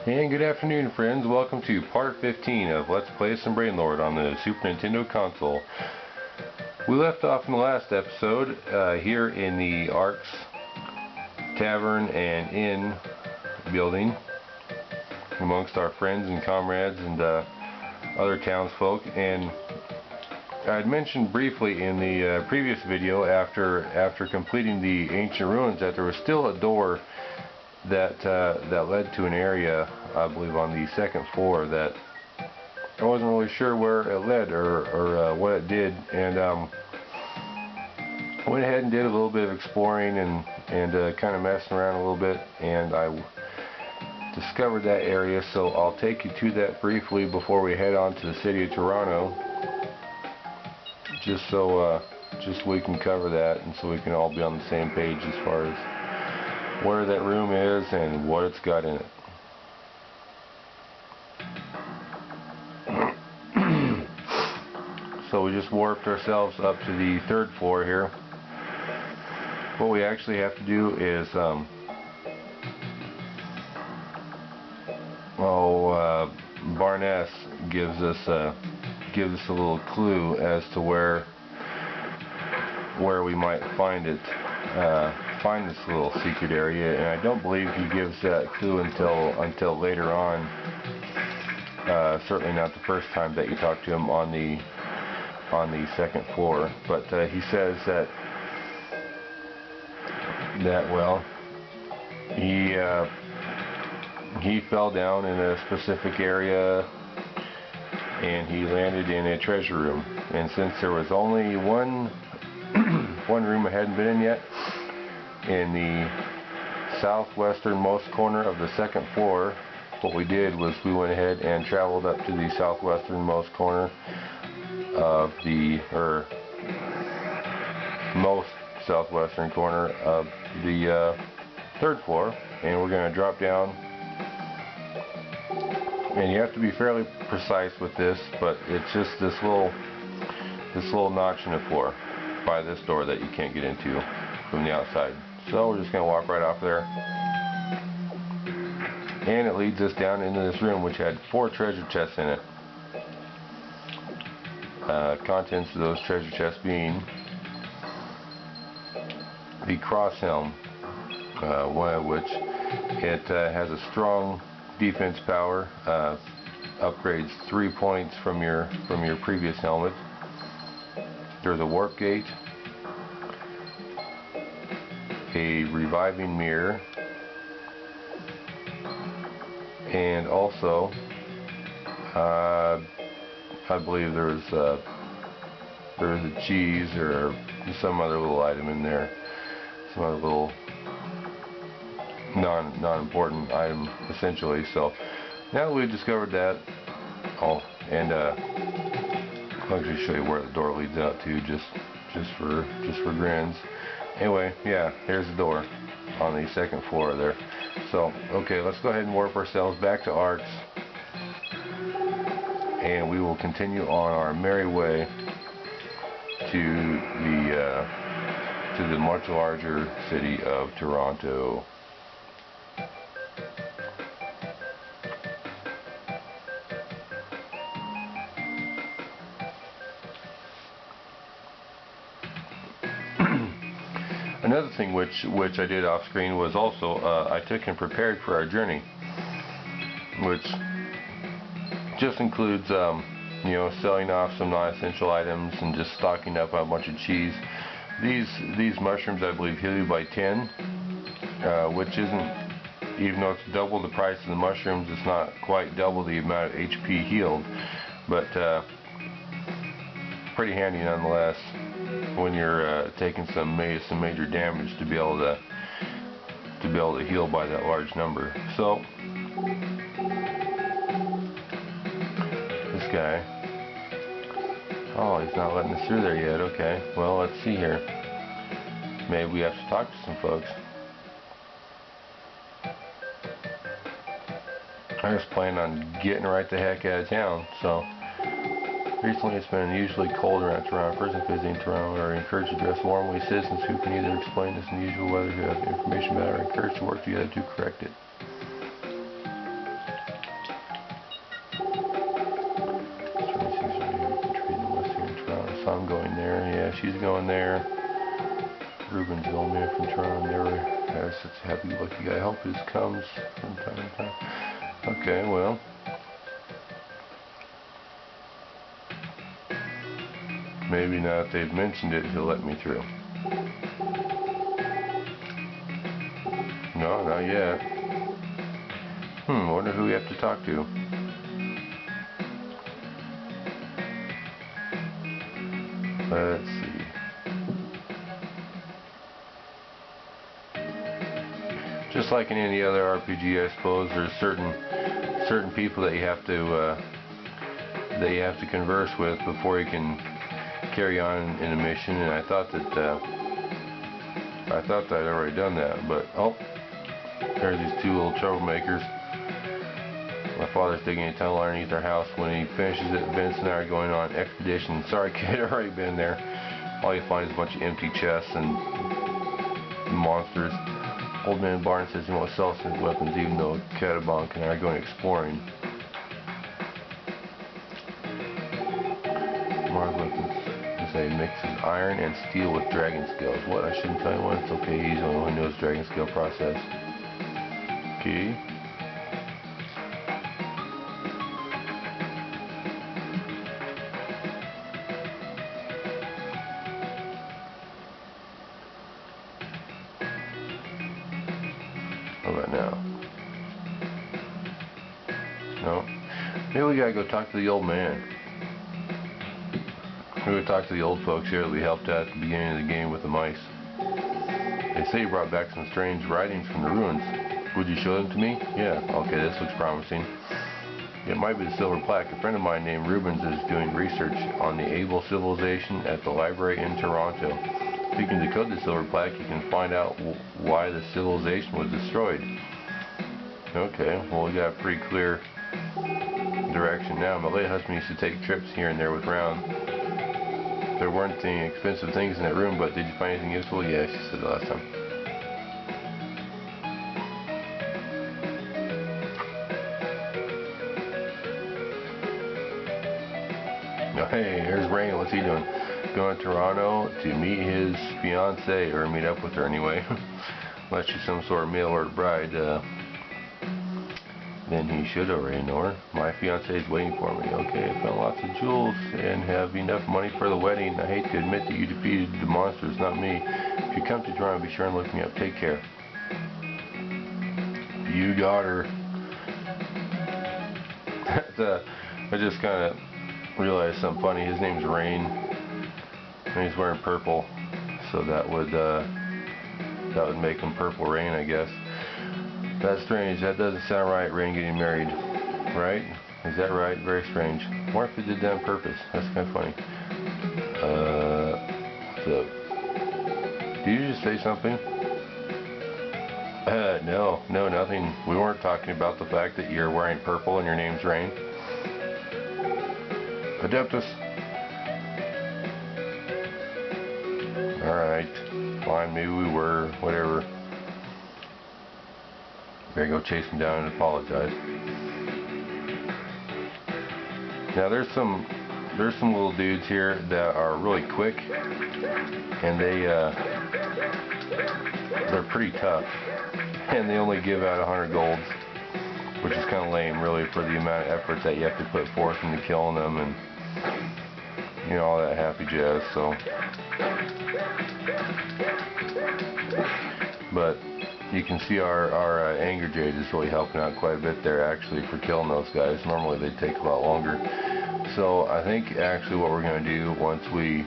And good afternoon, friends. Welcome to part 15 of Let's Play some BRAINLORD on the Super Nintendo console. We left off in the last episode here in the Arks Tavern and Inn building amongst our friends and comrades and other townsfolk. And I had mentioned briefly in the previous video after completing the ancient ruins that there was still a door that led to an area, I believe, on the second floor that I wasn't really sure where it led or what it did, and went ahead and did a little bit of exploring and kind of messing around a little bit, and I discovered that area. So I'll take you to that briefly before we head on to the city of Toronto, just so we can cover that and so we can all be on the same page as far as where that room is and what it's got in it. So we just warped ourselves up to the third floor here. What we actually have to do is Barnes gives us a little clue as to where we might find it. Find this little secret area, and I don't believe he gives that clue until later on. Certainly not the first time that you talk to him on the second floor, but he says that well, he fell down in a specific area and he landed in a treasure room, and since there was only one room I hadn't been in yet, in the southwesternmost corner of the second floor, what we did was we went ahead and traveled up to the southwesternmost corner of most southwestern corner of the third floor, and we're going to drop down. And you have to be fairly precise with this, but it's just this little notch in the floor by this door that you can't get into from the outside. So we're just going to walk right off there, and it leads us down into this room, which had 4 treasure chests in it. Contents of those treasure chests being the cross helm, one of which it has a strong defense power, upgrades 3 points from your previous helmet. There's a warp gate, a reviving mirror, and also I believe there was a cheese or some other little item in there, some other little non-important item essentially. So now that we've discovered that, and I'll actually show you where the door leads out to, just for grins. Anyway, yeah, here's the door on the second floor there. So, okay, let's go ahead and warp ourselves back to Arks, and we will continue on our merry way to the much larger city of Toronto. Another thing which I did off screen was also I took and prepared for our journey, which just includes selling off some non-essential items and just stocking up on a bunch of cheese. These mushrooms, I believe, heal you by 10, which isn't, even though it's double the price of the mushrooms, it's not quite double the amount of HP healed, but pretty handy nonetheless when you're taking some major damage to be able to heal by that large number. So this guy, oh, he's not letting us through there yet. Okay, well, let's see here. Maybe we have to talk to some folks. I was planning on getting right the heck out of town. So recently it's been unusually cold around Toronto. Persons visiting Toronto are encouraged to dress warmly. Citizens who can either explain this unusual weather, who have information about it, are encouraged to work together to correct it. saw him going there. Yeah, she's going there. Ruben's the old man from Toronto. Never has such a happy-lucky guy. I hope this comes from time to time. Okay, well. Maybe now that they've mentioned it, he'll let me through. No, not yet. Wonder who we have to talk to. Let's see. Just like in any other RPG, I suppose, there's certain people that you have to converse with before you can carry on in a mission. And I thought that I'd already done that, but oh, there's these two little troublemakers. My father's digging a tunnel underneath our house. When he finishes it, Vince and I are going on expedition. Sorry, kid, already been there. All you find is a bunch of empty chests and monsters. Old man Barnes says he won't sell some weapons, even though Catabonk and I are going exploring. Mars weapons. They mixes iron and steel with dragon scales. What? I shouldn't tell anyone. It's okay. He's the only one who knows dragon scale process. Okay. How about now? No. Maybe we gotta go talk to the old man. We would talk to the old folks here that we helped out at the beginning of the game with the mice. They say you brought back some strange writings from the ruins. Would you show them to me? Yeah. Okay, this looks promising. It might be the silver plaque. A friend of mine named Rubens is doing research on the Able civilization at the library in Toronto. If you can decode the silver plaque, you can find out why the civilization was destroyed. Okay, well, we got a pretty clear direction now. My late husband used to take trips here and there with Round. There weren't any expensive things in that room, but did you find anything useful? Yeah, she said the last time. Oh, hey, here's Rein. What's he doing? Going to Toronto to meet his fiancée, or meet up with her anyway. Unless she's some sort of mail order bride, then he should already know her. My fiancée is waiting for me. Okay, I found lots of jewels and have enough money for the wedding. I hate to admit that you defeated the monsters, not me. If you come to Toronto, be sure and look me up. Take care. You got her. I just kind of realized something funny. His name's Rein, and he's wearing purple, so that would make him Purple Rein, I guess. That's strange. That doesn't sound right, Rein getting married. Right? Is that right? Very strange. I wonder if they did that on purpose. That's kind of funny. What's up? Did you just say something? No, nothing. We weren't talking about the fact that you're wearing purple and your name's Rein. Adeptus. Alright. Fine, maybe we were. Whatever. Better go chase him down and apologize. Now there's some little dudes here that are really quick, and they're pretty tough, and they only give out 100 golds, which is kind of lame, really, for the amount of effort that you have to put forth into killing them, and you know, all that happy jazz. So, but you can see our anger jade is really helping out quite a bit there, actually, for killing those guys. Normally they take a lot longer. So I think actually what we're going to do once we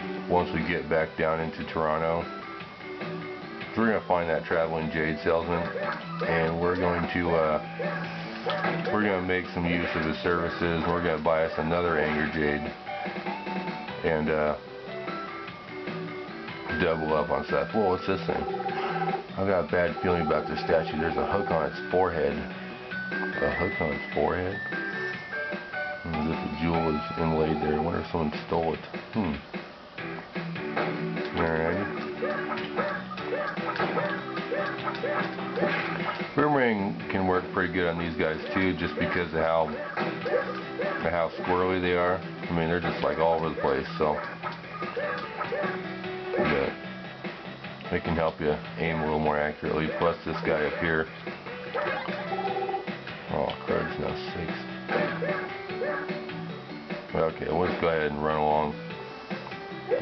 get back down into Toronto, we're going to find that traveling jade salesman, and we're going to make some use of his services. We're going to buy us another anger jade and double up on stuff. Whoa, what's this thing? I've got a bad feeling about this statue. There's a hook on its forehead. A hook on its forehead? As if a jewel is inlaid there. I wonder if someone stole it. Alright. Boomerang can work pretty good on these guys too, just because of how squirrely they are. I mean, they're just like all over the place. So But it can help you aim a little more accurately. Plus this guy up here. Oh, crudge, now 6. Okay, we'll just go ahead and run along.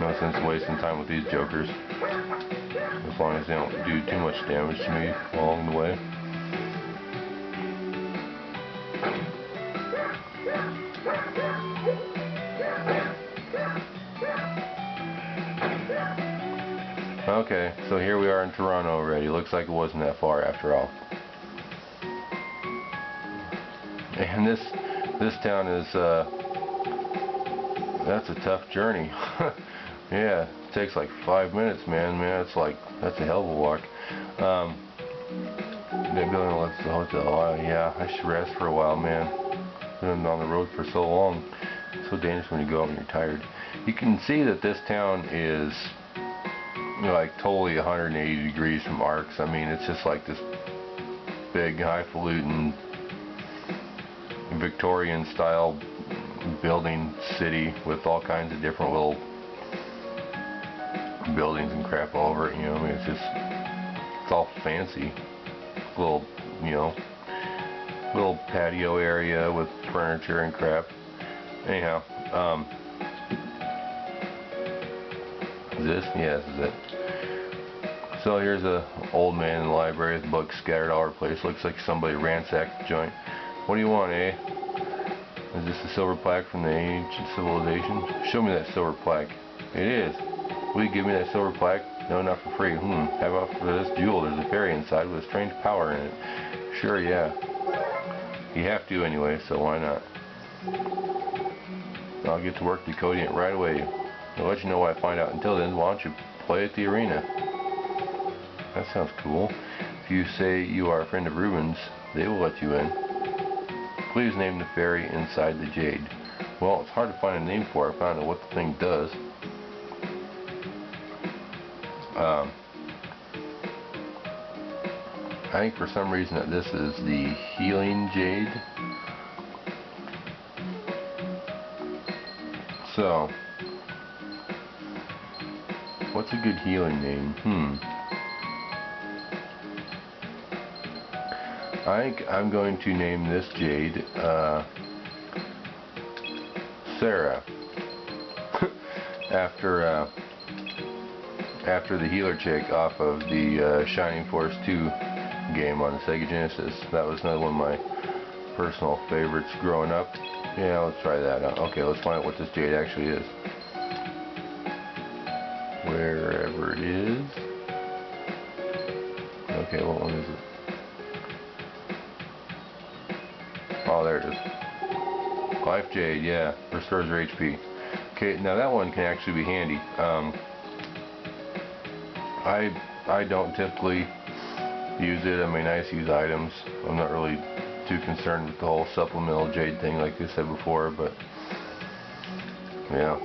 No sense wasting time with these jokers. As long as they don't do too much damage to me along the way. Okay, so here we are in Toronto already. Looks like it wasn't that far after all. And this town is that's a tough journey. Yeah, it takes like 5 minutes, man. It's like, that's a hell of a walk. They're building what's the hotel? Oh, yeah, I should rest for a while, man. Been on the road for so long. It's so dangerous when you go out when you're tired. You can see that this town is, you know, like totally 180 degrees from Arcs. I mean, it's just like this big, highfalutin, Victorian style building city with all kinds of different little buildings and crap all over it, you know. I mean, it's all fancy. Little, you know, little patio area with furniture and crap. Anyhow, is this? Yeah, this is it. So here's a old man in the library with books scattered all over the place. Looks like somebody ransacked the joint. What do you want, eh? Is this a silver plaque from the ancient civilization? Show me that silver plaque. It is. Will you give me that silver plaque? No, not for free. How about for this jewel? There's a fairy inside with a strange power in it. Sure, yeah. You have to anyway, so why not? I'll get to work decoding it right away. I'll let you know what I find out. Until then, why don't you play at the arena? That sounds cool. If you say you are a friend of Ruben's, they will let you in. Please name the fairy inside the jade. Well, it's hard to find a name for it. I found out what the thing does. I think for some reason that this is the healing jade. So, what's a good healing name? I think I'm going to name this jade Sarah after the healer chick off of the Shining Force 2 game on the Sega Genesis. That was another one of my personal favorites growing up. Yeah, let's try that out. Okay, let's find out what this jade actually is. Wherever it is. Okay, what one is it? Oh, there it is. Life Jade, yeah. Restores your HP. Okay, now that one can actually be handy. I don't typically use it. I mean, I just use items. I'm not really too concerned with the whole supplemental jade thing like I said before, but yeah,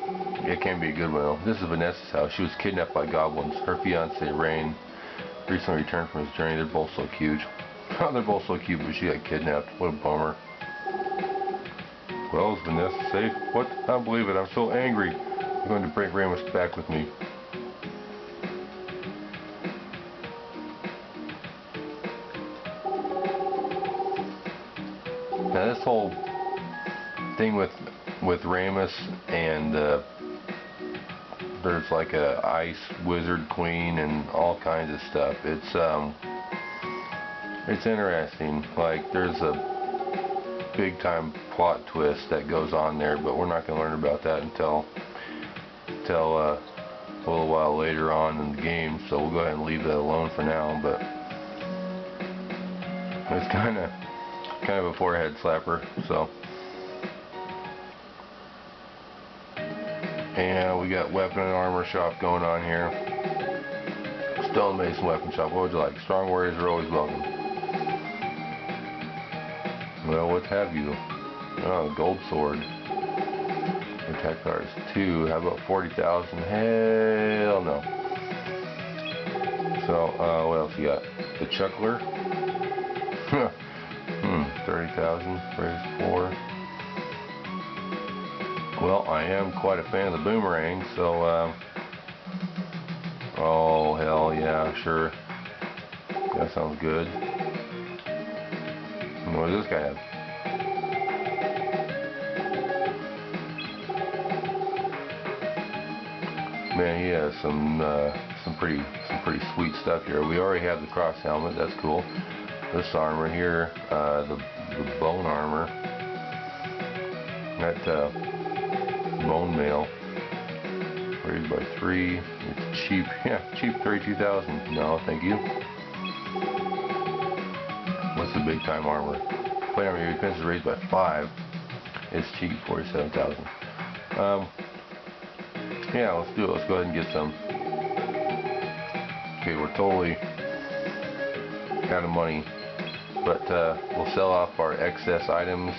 it can be a good one. This is Vanessa's house. She was kidnapped by goblins. Her fiance Rein recently returned from his journey. They're both so cute. They're both so cute, but she got kidnapped. What a bummer. Well, is Vanessa safe? What? I don't believe it. I'm so angry. I'm going to bring Remus back with me. Now this whole thing with Remus and there's like a ice wizard queen and all kinds of stuff. It's interesting. Like, there's a big time plot twist that goes on there, but we're not going to learn about that until a little while later on in the game, so we'll go ahead and leave that alone for now. But it's kind of a forehead slapper. So, and we got weapon and armor shop going on here. Stonemason weapon shop. What would you like? Strong warriors are always welcome. Well, what have you? Oh, gold sword. Attack power is 2. How about 40,000? Hell no. So, what else you got? The Chuckler. 30,000. Raise 4. Well, I am quite a fan of the boomerang, so oh hell yeah, sure. That sounds good. And what does this guy have? Man, he has some pretty sweet stuff here. We already have the cross helmet. That's cool. This armor here, the bone armor. That bone mail. Raised by 3. It's cheap. Yeah, cheap. 32,000. No, thank you. What's the big time armor? Plate armor defense is raised by 5. It's cheap. 47,000. Yeah, let's do it. Let's go ahead and get some. Okay, we're totally out of money, but we'll sell off our excess items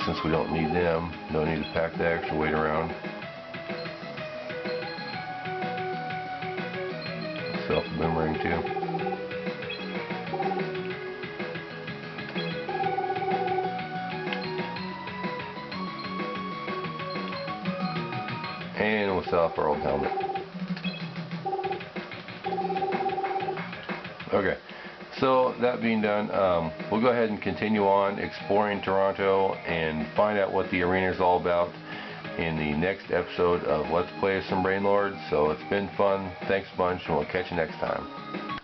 since we don't need them. No need to pack the extra weight around. Sell the boomerang too. And we'll sell off our old helmet. Okay, so that being done, we'll go ahead and continue on exploring Toronto and find out what the arena is all about in the next episode of Let's Play Some BRAINLORD. So it's been fun. Thanks a bunch, and we'll catch you next time.